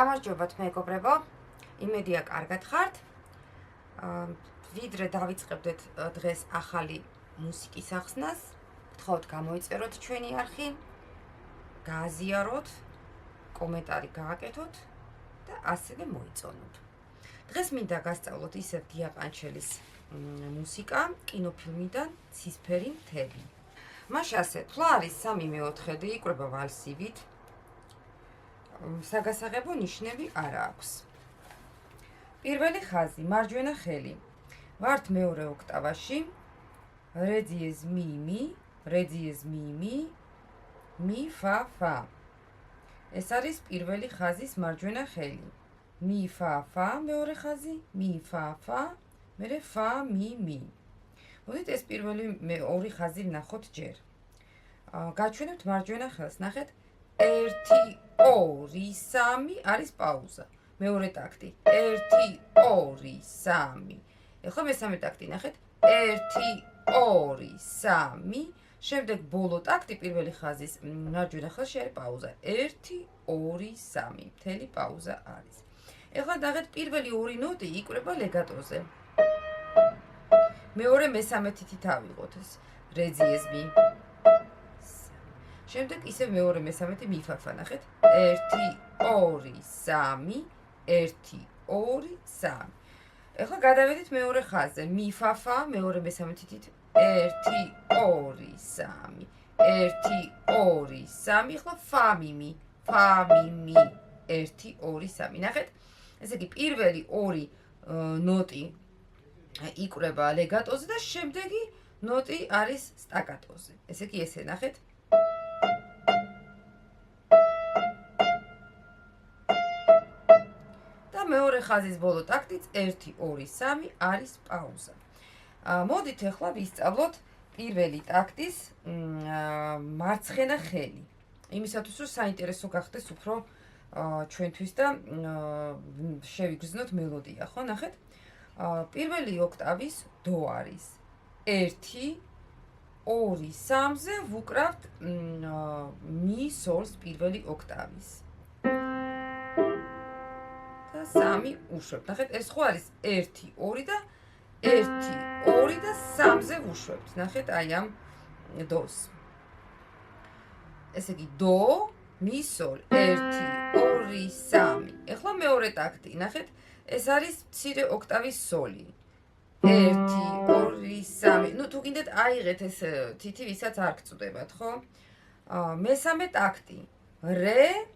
გამარჯობათ მეგობრებო, იმედია კარგად ხართ. ვიდრე დავიწყებდეთ დღეს ახალი მუსიკის ახსნას, გთხოვთ გამოიწეროთ ჩვენი არხი, გააზიაროთ, კომენტარი გააკეთოთ და ასევე მოიწონოთ. დღეს მინდა გასწავლოთ ისევ გია ყანჩელის მუსიკა კინოფილმიდან ცისფერი მთები. მაშ ასე, თვლა არის 3/4, იკვება ვალსივით. საგასაღებო ნიშნები არა აქვს. პირველი ხაზი, მარჯვენა ხელი. ვართ მეორე ოქტავაში. რე დიეზ მი მი, რე დიეზ მი მი, მი ფა ფა. ეს არის პირველი ხაზის მარჯვენა ხელი. მი ფა ფა, მეორე ხაზი, მი ფა ფა, მერე ფა მი მი. მოდით ეს პირველი ორი ხაზი ვნახოთ ჯერ. გაჩვენებთ მარჯვენა ხელს, ნახეთ 1 2 3 არის პაუზა. მეორე ტაქტი 1 2 3. ეხლა მესამე ტაქტი ნახეთ 1 2 3. შემდეგ ბოლო ტაქტი პირველი ხაზის მარჯვენა ხელში არის პაუზა 1 2 3. მთელი პაუზა არის. ეხლა ნახეთ პირველი ორი ნოტი იკვრება ლეგატოზე. მეორე მესამე თითით ავიღოთ ეს რე დიეზ მი. შემდეგ ისევ მეორე მესამეთი მი ფა ფა ნახეთ 1 2 3 1 2 3. ეხლა გადავედით მეორე ხაზზე მი ფა ფა მეორე მესამე თითით 1 2 3 1 2 3. ეხლა ფა მი მი ფა მი მი 1 2 3. ნახეთ ესე იგი პირველი ორი ნოტი იკვრება ლეგატოზე და შემდეგი ნოტი არის სტაკატოზე. ესე იგი ესე ნახეთ მეორე ხაზის ბოლო ტაქტიც 1 2 3 არის პაუზა. მოდით ახლა ვისწავლოთ პირველი ტაქტის მარცხენა ხელი. იმისათვის რომ საინტერესო გახდეს უფრო ჩვენთვის და შევიგრძნოთ მელოდია, ხო, ნახეთ? პირველი ოქტავის დო არის 1 2 3-ზე ვუკრავთ მი სოლს პირველი ოქტავის. 3 უშვებთ. ნახეთ, ეს ხო არის 1 2 და 1 2 და 3-ზე ვუშვებთ. ნახეთ, აი ამ დოს. ესე იგი დო, მი სოლ 1 2 3. ეხლა მეორე ტაქტი. ნახეთ, ეს არის მცირე ოქტავის სოლი. 1 2 3. ნუ თუ გინდათ აიღეთ ეს თითი, ვისაც არ გწვდებათ, ხო? მესამე ტაქტი. რე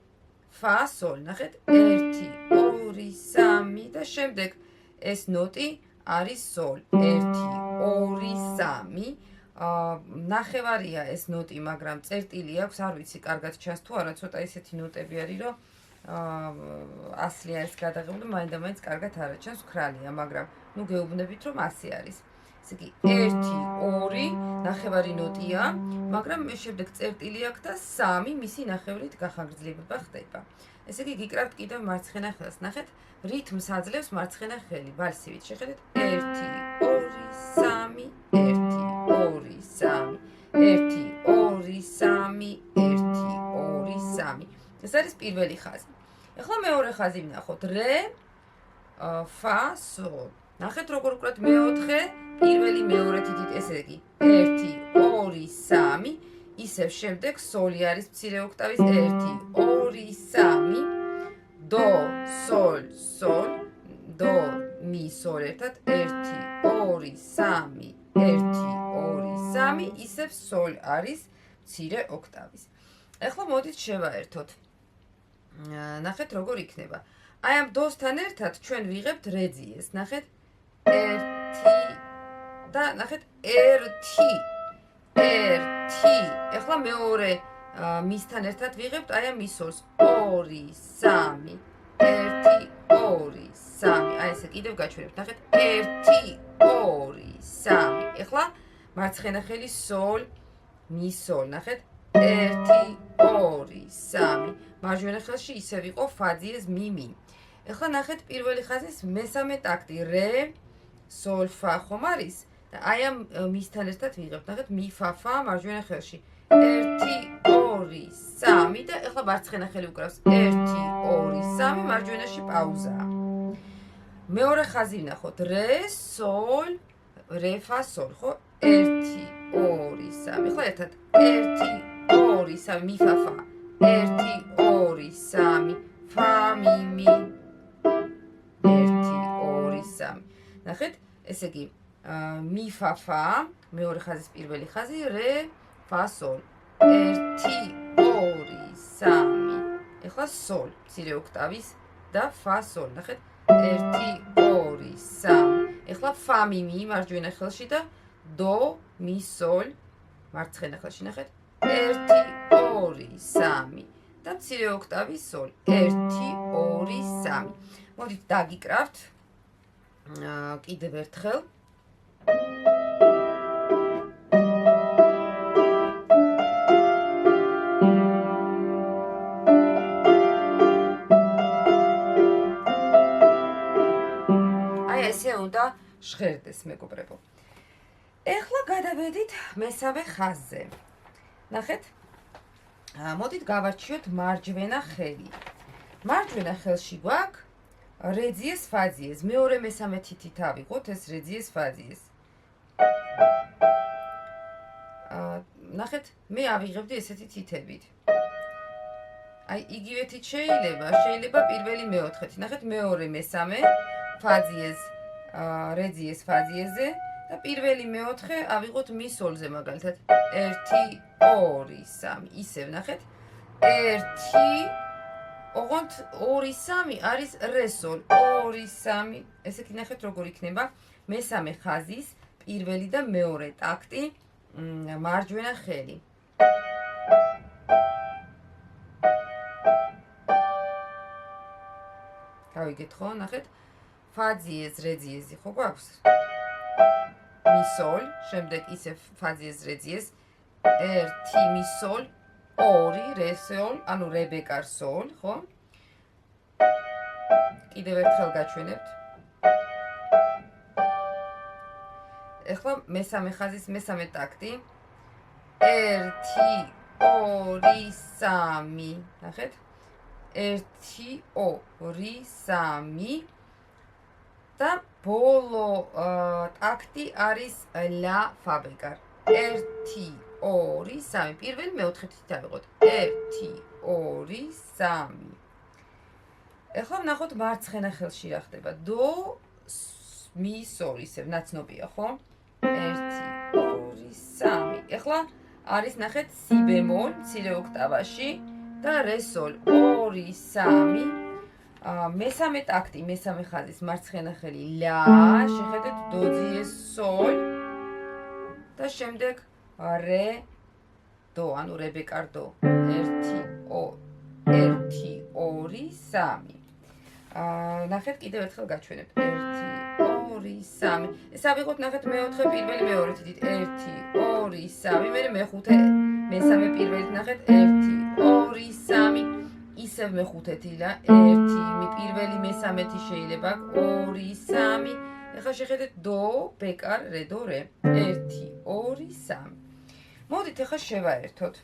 ფა სოლ. ნახეთ 1 2 3 და შემდეგ ეს ნოტი არის სოლ 1 2 3. ნახევარია ეს ნოტი, მაგრამ წერტილი აქვს, არ ვიცი კარგად ჩანს თუ არა, ცოტა ისეთი ნოტები არის, რომ ასლია ეს გადაღებული, მაინდა-მაინც კარგად არ ჩანს, ქრალია, მაგრამ ნუ გეუბნებით, რომ ასე არის. ესე იგი 1 2 ნახევარი ნოტია, მაგრამ შემდეგ წერტილი აქვს და 3 მისი ნახევრით გახანგრძლივება ხდება. ესე იგი გიკრავთ კიდევ მარცხენა ხელს. ნახეთ, რითმს აძლევს მარცხენა ხელი. ვალსივით შეხედეთ 1 2 3 1 2 3 1 2 3 1 2 3. ეს არის პირველი ხაზი. ეხლა მეორე ხაზი ვნახოთ რე ფა სოლ. ნახეთ როგორ ვკრათ მეოთხე, პირველი მეორე თითით, ესე იგი 1 2 3. ისევ შემდეგ სოლი არის მცირე ოქტავის 1 2 3. დო სოლ სოლ დო მი სოლ ერთად 1 2 3 1 2 3. ისევ სოლ არის მცირე ოქტავის. ეხლა მოდით შევაერთოთ. ნახეთ როგორ იქნება. აი ამ დოსთან ერთად ჩვენ ვიღებთ რე დიეზ. ნახეთ 1 და ნახეთ 1 1. ეხლა მეორე მისთან ერთად ვიღებთ აი ამ მისოლს 2 3 1 2 3. აი ესე კიდევ გაჩვენებთ. ნახეთ 1 2 3. ეხლა მარცხენა ხელი სოლ მი სოლ. ნახეთ 1 2 3. მარჯვენა ხელში ისევ იყო ფა დიეზ მი მი. ეხლა ნახეთ პირველი ხაზის მესამე ტაქტი რე სოლ ფა ხომ არის? და აი ამ მისთან ერთად ვიღებთ. ნახეთ მი ფა ფა მარჯვენა ხელში 1 2 3 და ეხლა მარცხენა ხელი უკრავს 1 2 3 მარჯვენაში პაუზაა. მეორე ხაზი ვნახოთ რე სოლ რე ფა სოლ ხო 1 2 3 ეხლა ერთად 1 2 3 մի ფა ფა 1 2 3 ფა մի մի 1 2 3 ნახეთ ესე იგი մի ფა ფა მეორე ხაზის პირველი ხაზი რე ფა სოლ 1 2 3 ეხლა სოლ მცირე ოქტავის და ფა სოლ ნახეთ 1 2 3 ეხლა ფა մի մի მარჯვენა ხელში და დო მი სოლ მარცხენა ხელში ნახეთ 1 2 3 და მცირე ოქტავის სოლ 1 2 3 მოდით დაგიკრავთ კიდევ ერთხელ უნდა ჟღერდეს მეგობრებო. ეხლა გადავედით მესამე ხაზზე. ნახეთ. მოდით გავარჩიოთ მარჯვენა ხელი. მარჯვენა ხელში გვაქვს რეძიეს ფაძიეს. მეორე მესამე თითით ავიღოთ ეს რეძიეს ფაძიეს. ნახეთ, მე ავიღებდი ესეთი თითებით. აი იგივე თით შეიძლება პირველი მეოთხეთი. ნახეთ, მეორე მესამე ფაძიეს რეძიეს ფაზიეზე და პირველი მეოთხე ავიღოთ მი სოლზე მაგალითად 1 2 3 ისევ ნახეთ 1 ოღონდ 2 3 არის რე სოლ 2 3 ესე კი ნახეთ როგორ იქნება მესამე ხაზის პირველი და მეორე ტაქტი მარჯვენა ხელი გავიგეთ ხო ნახეთ ფაძიეს რეძიესი ხო გვაქვს? მი სოლ, შემდეგ ისე ფაძიეს რეძიეს 1 მი სოლ, 2 რე სოლ, ანუ რე ბეკარ სოლ, ხო? კიდევ ერთხელ გაჩვენებთ. ეხლა მესამე ხაზის მესამე ტაქტი 1 2 3 ნახეთ 1 2 3 და ბოლო ტაქტი არის ლა ფაბეკარ 1 2 3 პირველი მეოთხეთით ავიღოთ 1 2 3 ეხლა ვნახოთ მარცხენა ხელში რა ხდება დო მი სოლ ისევ ნაცნობია ხო 1 2 3 ეხლა არის ნახეთ სი ბემოლ მცირე ოქტავაში და რე სოლ 2 3 მესამე ტაქტი, მესამე ხაზის მარცხენა ხელი ლა, შეხედეთ დო ძიეს სოლ და შემდეგ რე დო, ანუ რე ბეკარ დო 1 2 3 ნახეთ კიდევ ერთხელ გაჩვენებთ 1 2 3 ეს ავიღოთ ნახეთ მეოთხე პირველი მეორე თითით 1 2 3 მერე მეხუთე მესამე პირველით ნახეთ 1 2 3 ისევ მეხუთეთი და 1 მი პირველი მესამეთი შეიძლება 2 3 ეხლა შეხედეთ დო ბეკარ რე დო რე 1 2 3 მოდით ეხლა შევაერთოთ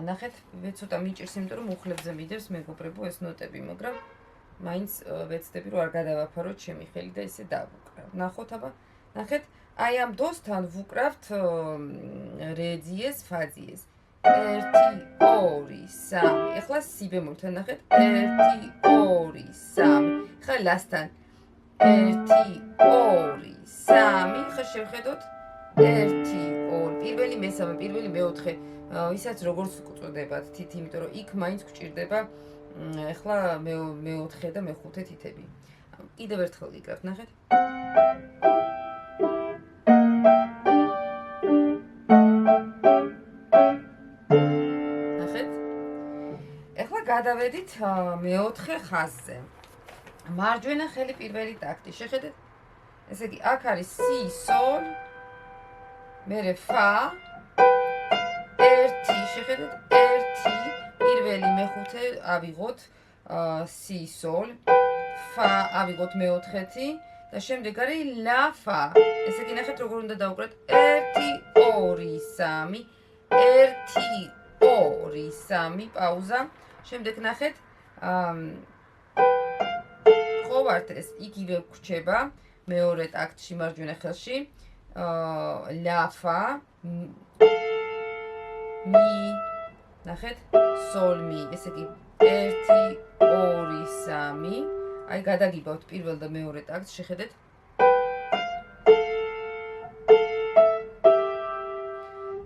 ნახეთ ცოტა მიჭირს იმიტომ რომ უხლებზე მიდევს მეგობრებო ეს ნოტები მაგრამ მაინც ვეცდები რომ არ გადავაფაროთ ჩემი ხელი და ისე დავუკრავ ნახოთ აბა ნახეთ აი ამ დოსთან ვუკრავთ რეძიეს ფაძიეს 1 2 3 ეხლა სი ბემოლთან ნახეთ 1 2 3 ხა ლასთან 1 2 3 ხა შევხედოთ 1 2 პირველი მესამე პირველი მეოთხე ისაც როგორც უწოდებათ თითი იმიტომ რომ იქ მაინც გვჭირდება ეხლა მეოთხე და მეხუთე თითები კიდევ ერთხელ ვიკრავთ ნახეთ გადავედით მეოთხე ხაზზე. მარჯვენა ხელი პირველი ტაქტი. შეხედეთ. ესე იგი, აქ არის სი, სოლ, მერე ფა, 1, შეხედეთ, 1, პირველი მეხუთე ავიღოთ სი, სოლ, ფა ავიღოთ მეოთხეთი და შემდეგ არის ლა, ფა. ესე იგი, ნახეთ როგორ უნდა დავუკრათ 1 2 3 1 2 3 პაუზა. შემდეგ ნახეთ ხო ვართ ეს იგივე გვრჩება მეორე ტაქტში მარჯვენა ხელში ლა ფა მი ნახეთ სოლ მი ესე იგი 1 2 3 აი გადაგიბავთ პირველ და მეორე ტაქტს შეხედეთ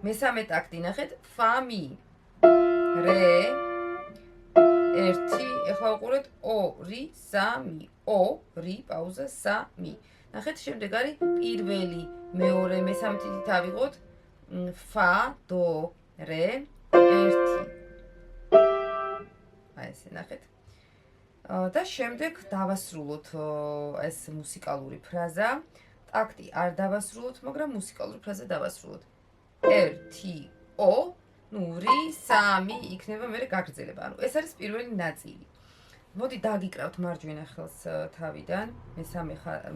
მესამე ტაქტი ნახეთ ფა მი რე 1 ეხლა უყურეთ 2 3 2 პაუზა 3 ნახეთ შემდეგ არის პირველი მეორე მესამე თითით ავიღოთ ფა დო რე 1 აი ესე ნახეთ და შემდეგ დავასრულოთ ეს მუსიკალური ფრაზა ტაქტი არ დავასრულოთ მაგრამ მუსიკალური ფრაზა დავასრულოთ 1 2 ნუ 3 იქნება მე გაგრძელება. ანუ ეს არის პირველი ნაწილი. მოდი დაგიკრავთ მარჯვენა ხელს თავიდან,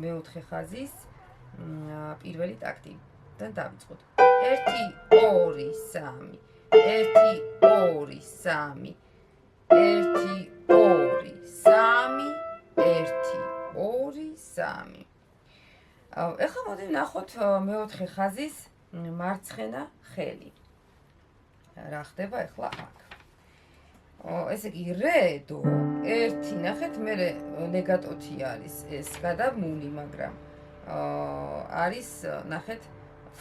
მეოთხე ხაზის პირველი ტაქტიდან დავიწყოთ. 1 2 3 1 2 3 1 2 3 1 2 3 ეხლა მოდი ვნახოთ მეოთხე ხაზის მარცხენა ხელი. რა ხდება ახლა აქ. ესე იგი რე დო 1 ნახეთ მე ლეგატოთი არის ეს გადამული მაგრამ არის ნახეთ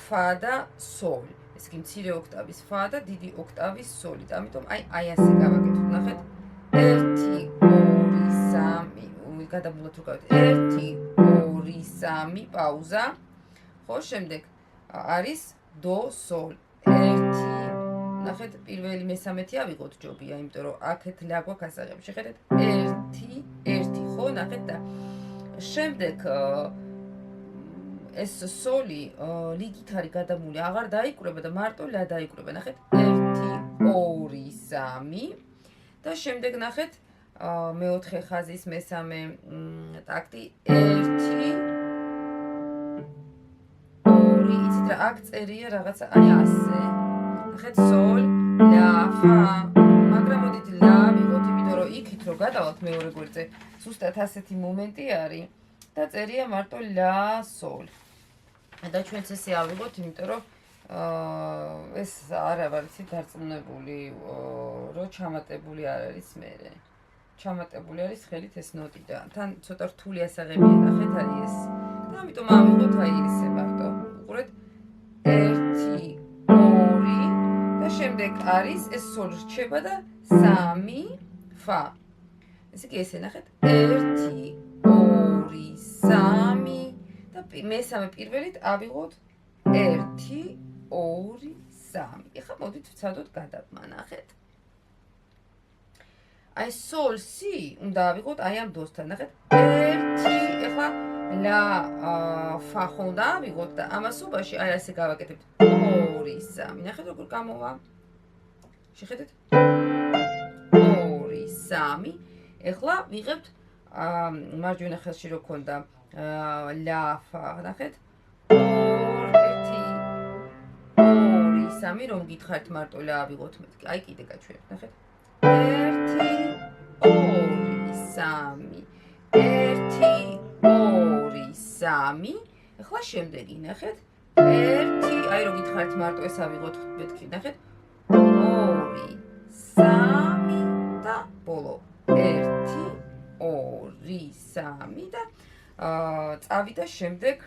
ფა და სოლ. ესე იგი მცირე ოქტავის ფა და დიდი ოქტავის სოლი. ამიტომ აი ასე გავაკეთოთ ნახეთ 1 2 3 გადამულად რო გავეთ 1 2 3 პაუზა. ხო შემდეგ არის დო სოლ 1 ნახეთ პირველი მესამეთი ავიღოთ ჯობია, იმიტომ რომ აქეთ ლა გვაქვს ასაღები. შეხედეთ 1 1 ხო ნახეთ და შემდეგ ეს სოლი ლიგით არის გადამული, აღარ დაიკვრება და მარტო ლა დაიკვრება. ნახეთ 1 2 3 და შემდეგ ნახეთ მეოთხე ხაზის მესამე ტაქტი 1 2 იცით რა აქ წერია რაღაცა აი ასე ნახეთ სოლ ლა ფა მაგრამ მოდით ლა ვიღოთ იმიტომ რომ იქით რო გადავალთ მეორე გვერდზე ზუსტად ასეთი მომენტი არის და წერია მარტო ლა სოლ და ჩვენც ესე ავიღოთ იმიტომ რომ ეს არა ვარ იცი დარწმუნებული რომ ჩამატებული არ არის მერე ჩამატებული არის ხელით ეს ნოტი და თან ცოტა რთული ასაღებია ნახეთ აი ეს და ამიტომ ავიღოთ აი ესე მარტო უყურეთ 1 შემდეგ არის ეს სოლ რჩება და 3 ფა. ესე იგი ესე ნახეთ 1 2 3 და მესამე პირველით ავიღოთ 1 2 3. ეხლა მოდით ვცადოთ გადაბმა ნახეთ. აი სოლ სი უნდა ავიღოთ აი ამ დოსთან ნახეთ 1 ეხლა ლა ფა ხონდა ავიღოთ და ამასობაში აი ასე გავაკეთებთ 2 3 ნახეთ როგორ გამოვა შეხედეთ 2 3 ეხლა ვიღებთ მარჯვენა ხელში რო ქონდა ლა ფა ნახეთ 1 2 3 რომ გითხარით მარტო ლა ავიღოთ მეთქი აი კიდე გაჩვენებთ ნახეთ 1 2 3 1 2 3 ეხლა შემდეგი ნახეთ 1 აი რომ გითხარით მარტო ეს ავიღოთ მეთქი ნახეთ 2 3 და ბოლო 1 2 3 და წავიდა შემდეგ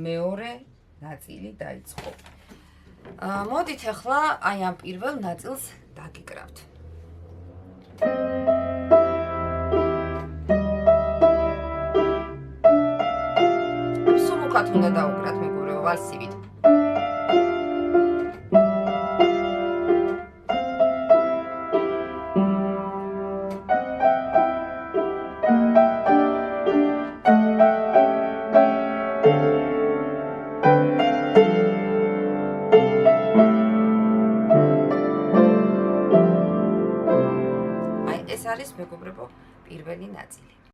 მეორე ნაწილი დაიწყო. მოდით ახლა აი ამ პირველ ნაწილს დაგიკრავთ. სულუკად უნდა დაუკრათ მეგობრებო ვალსივით. ეს არის მეგობრებო პირველი ნაწილი.